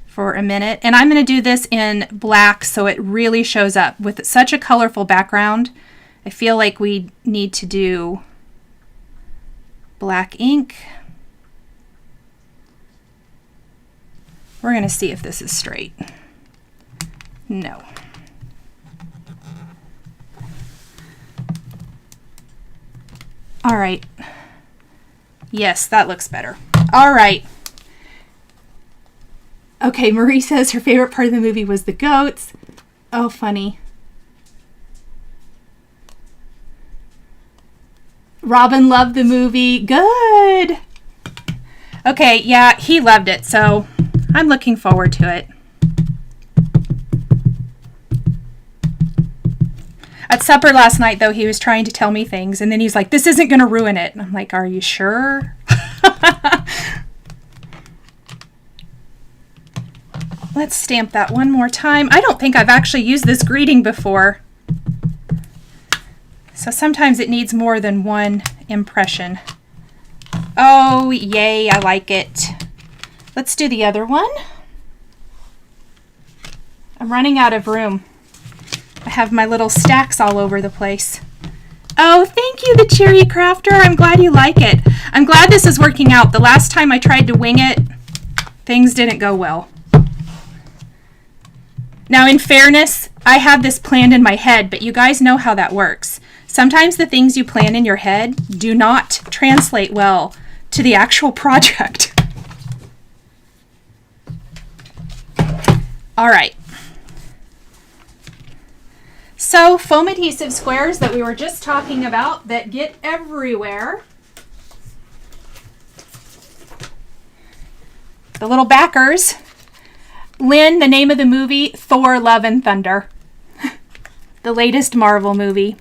for a minute. And I'm going to do this in black so it really shows up. With such a colorful background, I feel like we need to do black ink. We're going to see if this is straight. No. All right. Yes, that looks better. All right. Okay, Marie says her favorite part of the movie was the goats. Oh, funny. Robin loved the movie. Good. Okay, yeah, he loved it, so I'm looking forward to it. At supper last night, though, he was trying to tell me things, and then he's like, this isn't going to ruin it. And I'm like, are you sure? Let's stamp that one more time. I don't think I've actually used this greeting before. So sometimes it needs more than one impression. Oh, yay, I like it. Let's do the other one. I'm running out of room. I have my little stacks all over the place. Oh, thank you, the Cherry Crafter. I'm glad you like it. I'm glad this is working out. The last time I tried to wing it, things didn't go well. Now, in fairness, I have this planned in my head, but you guys know how that works. Sometimes the things you plan in your head do not translate well to the actual project. All right. So foam adhesive squares that we were just talking about that get everywhere. The little backers. Lynn, the name of the movie, Thor, Love and Thunder. The latest Marvel movie.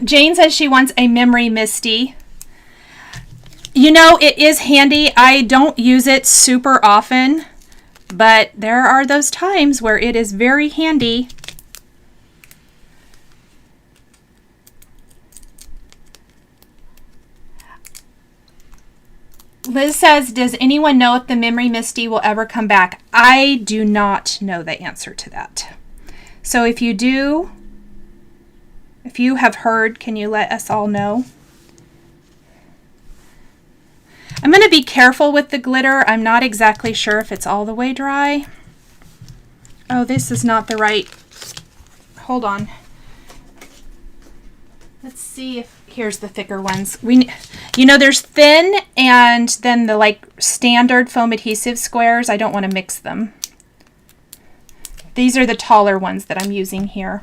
Jane says she wants a memory Misty. You know, it is handy. I don't use it super often, but there are those times where it is very handy. Liz says, does anyone know if the Memory Misty will ever come back? I do not know the answer to that. So if you do, if you have heard, can you let us all know? I'm going to be careful with the glitter. I'm not exactly sure if it's all the way dry. Oh, this is not the right. Hold on. Let's see if here's the thicker ones. You know, there's thin and then the like standard foam adhesive squares. I don't want to mix them. These are the taller ones that I'm using here.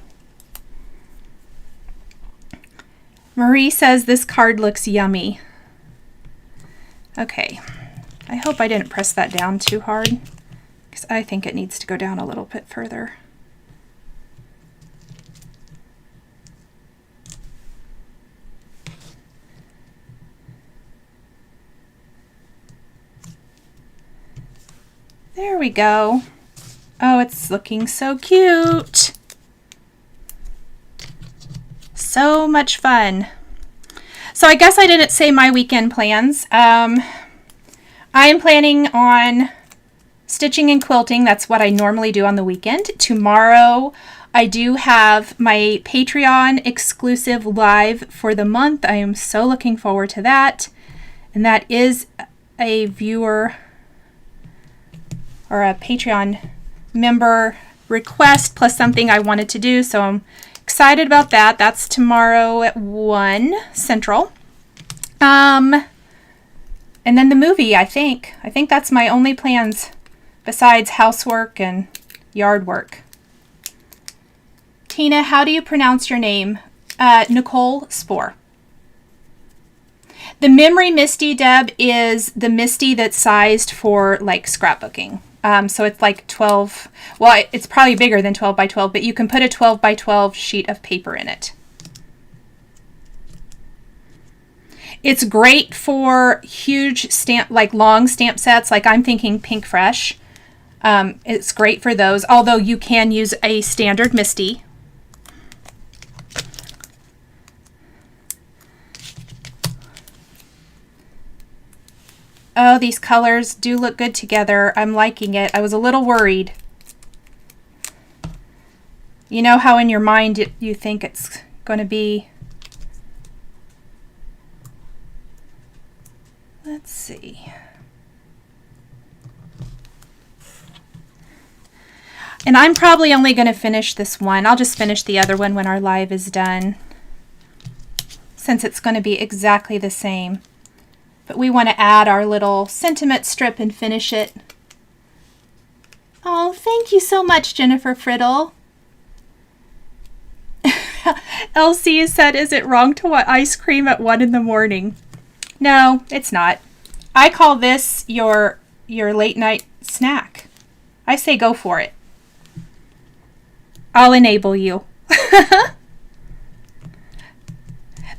Marie says this card looks yummy. Okay, I hope I didn't press that down too hard because I think it needs to go down a little bit further. There we go. Oh, it's looking so cute. So much fun. So I guess I didn't say my weekend plans. I am planning on stitching and quilting. That's what I normally do on the weekend. Tomorrow I do have my Patreon exclusive live for the month. I am so looking forward to that. And that is a viewer or a Patreon member request plus something I wanted to do. So I'm excited about that. That's tomorrow at 1 Central. And then the movie, I think. I think that's my only plans besides housework and yard work. Tina, how do you pronounce your name? Nichol Spohr. The Memory Misty, Deb, is the Misty that's sized for like scrapbooking. So it's like 12, well, it's probably bigger than 12 by 12, but you can put a 12 by 12 sheet of paper in it. It's great for huge stamp, like long stamp sets, like I'm thinking Pink Fresh. It's great for those, although you can use a standard MISTI. Oh, these colors do look good together. I'm liking it. I was a little worried. You know how in your mind you think it's going to be... Let's see. And I'm probably only going to finish this one. I'll just finish the other one when our live is done, since it's going to be exactly the same. But we want to add our little sentiment strip and finish it. Oh, thank you so much, Jennifer Friddle. Elsie said, is it wrong to want ice cream at 1 in the morning? No, it's not. I call this your late night snack. I say go for it. I'll enable you.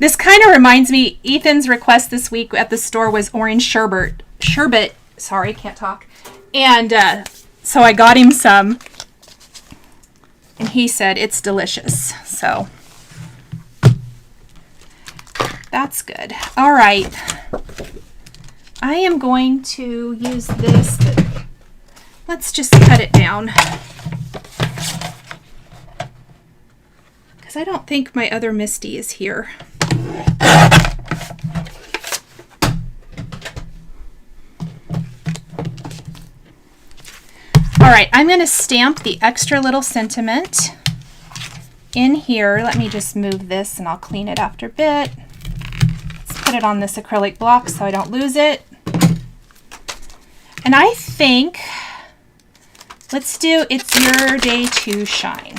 This kind of reminds me, Ethan's request this week at the store was orange sherbet. Sorry, can't talk. And so I got him some. And he said it's delicious. So that's good. All right. I am going to use this. Let's just cut it down, because I don't think my other MISTI is here. All right, I'm going to stamp the extra little sentiment in here. Let me just move this and I'll clean it after a bit. Let's put it on this acrylic block so I don't lose it. And I think, let's do It's Your Day to Shine.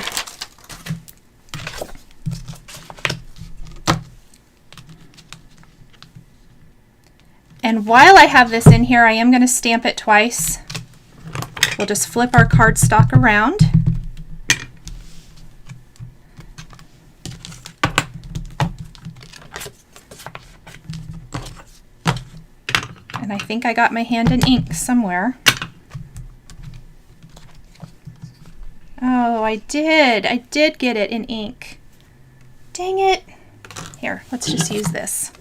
And while I have this in here, I am going to stamp it twice. We'll just flip our cardstock around. And I think I got my hand in ink somewhere. Oh, I did. I did get it in ink. Dang it. Here, let's just use this.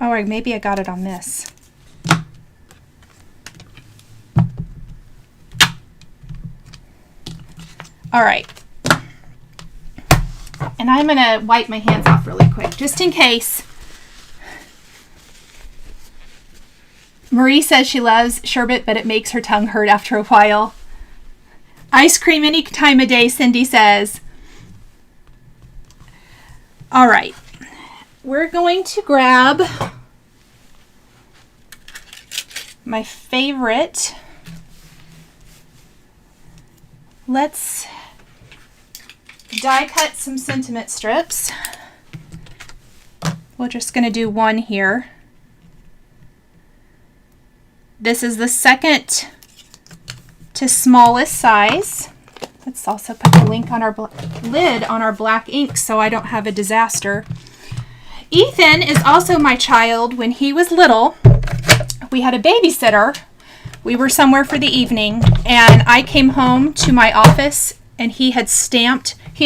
Oh, or maybe I got it on this. All right. And I'm going to wipe my hands off really quick, just in case. Marie says she loves sherbet, but it makes her tongue hurt after a while. Ice cream any time of day, Cindy says. All right. We're going to grab my favorite. Let's die cut some sentiment strips. We're just going to do one here. This is the second to smallest size. Let's also put the link on our lid on our black ink so I don't have a disaster. Ethan is also my child. When he was little, we had a babysitter. We were somewhere for the evening, and I came home to my office, and he had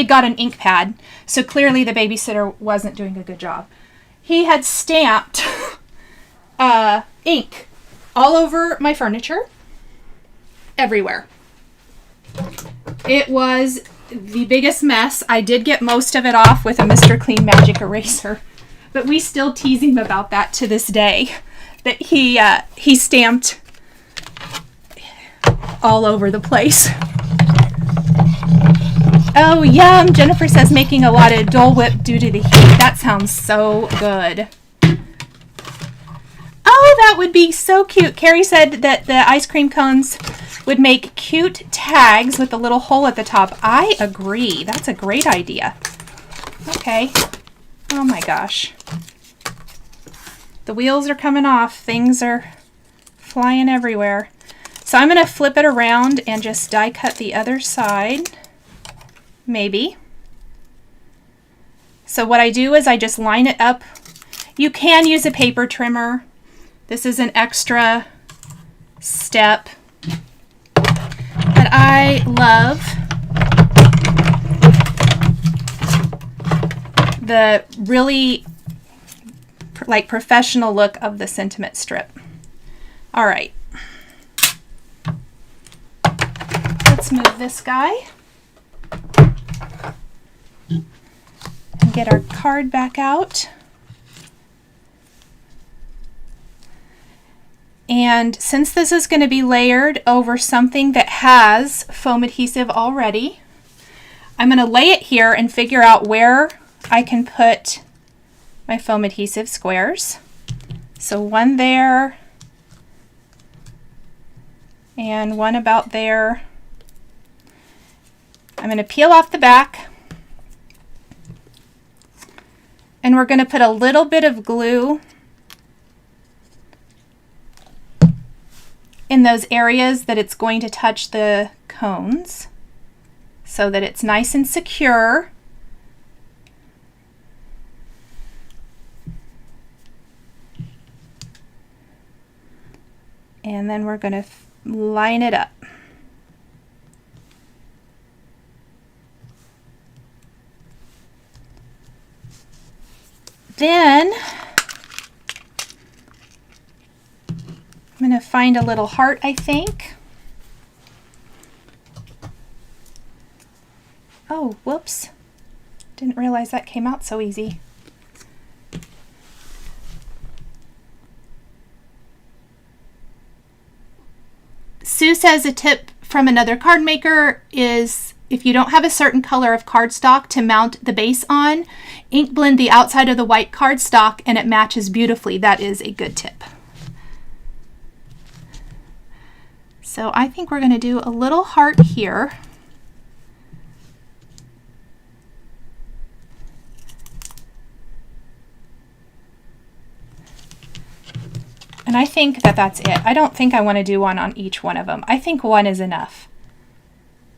got an ink pad, so clearly the babysitter wasn't doing a good job. He had stamped ink all over my furniture, everywhere. It was the biggest mess. I did get most of it off with a Mr. Clean Magic eraser, but we still tease him about that to this day, that he stamped all over the place. Oh, yum. Jennifer says making a lot of Dole Whip due to the heat. That sounds so good. Oh, that would be so cute. Carrie said that the ice cream cones would make cute tags with a little hole at the top. I agree. That's a great idea. Okay. Oh my gosh. The wheels are coming off. Things are flying everywhere. So I'm going to flip it around and just die cut the other side. Maybe. So what I do is I just line it up. You can use a paper trimmer. This is an extra step. But I love the really like professional look of the sentiment strip. All right. Let's move this guy and get our card back out. And since this is going to be layered over something that has foam adhesive already, I'm going to lay it here and figure out where I can put my foam adhesive squares. So one there and one about there. I'm going to peel off the back and we're going to put a little bit of glue in those areas that it's going to touch the cones so that it's nice and secure. And then we're going to line it up. Then I'm going to find a little heart, I think. Oh, whoops. Didn't realize that came out so easy. Sue says a tip from another card maker is if you don't have a certain color of cardstock to mount the base on, ink blend the outside of the white cardstock and it matches beautifully. That is a good tip. So I think we're going to do a little heart here. And I think that that's it. I don't think I want to do one on each one of them. I think one is enough.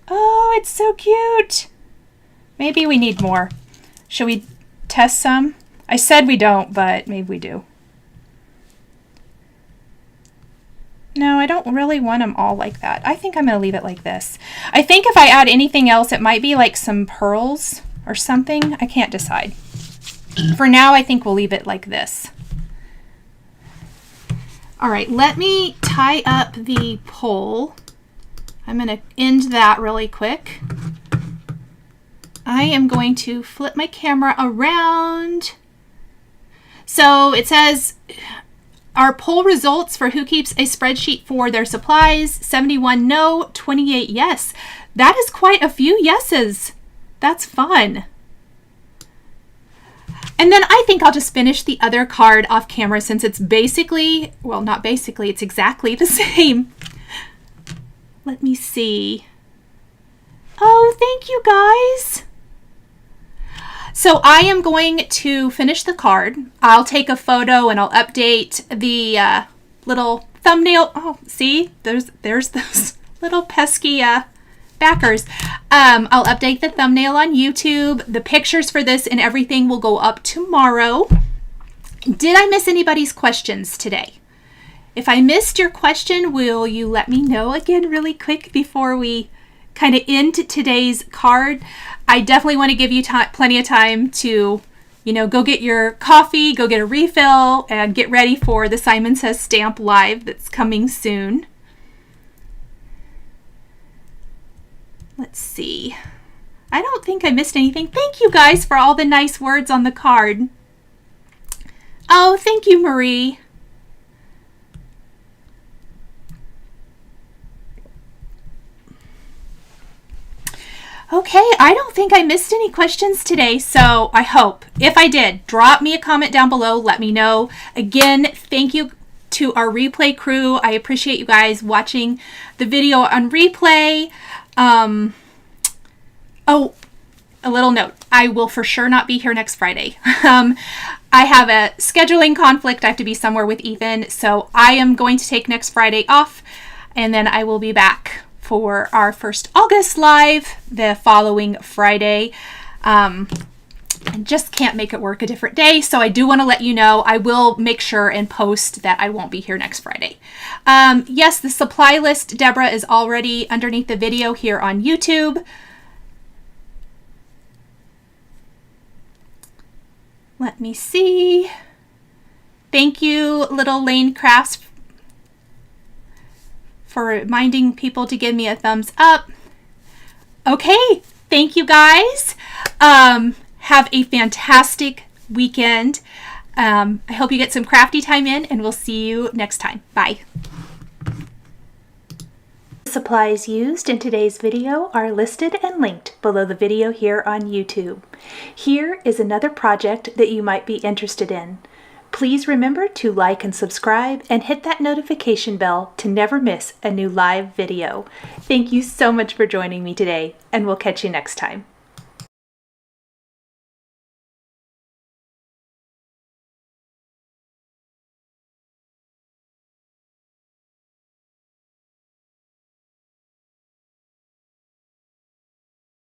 Oh, it's so cute. Maybe we need more. Should we test some? I said we don't, but maybe we do. No, I don't really want them all like that. I think I'm going to leave it like this. I think if I add anything else, it might be like some pearls or something. I can't decide. For now, I think we'll leave it like this. All right, let me tie up the pole. I'm going to end that really quick. I am going to flip my camera around. So it says our poll results for who keeps a spreadsheet for their supplies: 71 no, 28 yes. That is quite a few yeses. That's fun. And then I think I'll just finish the other card off camera since it's basically, well, not basically, it's exactly the same. Let me see. Oh, thank you guys. So I am going to finish the card. I'll take a photo and I'll update the little thumbnail. Oh, see, there's those little pesky backers. I'll update the thumbnail on YouTube. The pictures for this and everything will go up tomorrow. Did I miss anybody's questions today? If I missed your question, will you let me know again really quick before we kind of end today's card? I definitely want to give you plenty of time to, you know, go get your coffee, go get a refill, and get ready for the Simon Says Stamp Live that's coming soon. Let's see. I don't think I missed anything. Thank you guys for all the nice words on the card. Oh, thank you, Marie. Okay, I don't think I missed any questions today, so I hope. If I did, drop me a comment down below. Let me know. Again, thank you to our replay crew. I appreciate you guys watching the video on replay. Oh, a little note. I will for sure not be here next Friday. I have a scheduling conflict. I have to be somewhere with Ethan, so I am going to take next Friday off, and then I will be back for our first August live the following Friday. I just can't make it work a different day. So I do want to let you know, I will make sure and post that I won't be here next Friday. Yes, the supply list, Deborah, is already underneath the video here on YouTube. Let me see. Thank you, Little Lane Crafts, for reminding people to give me a thumbs up. Okay, thank you guys. Have a fantastic weekend. I hope you get some crafty time in, and we'll see you next time. Bye. Supplies used in today's video are listed and linked below the video here on YouTube. Here is another project that you might be interested in. Please remember to like and subscribe and hit that notification bell to never miss a new live video. Thank you so much for joining me today, and we'll catch you next time.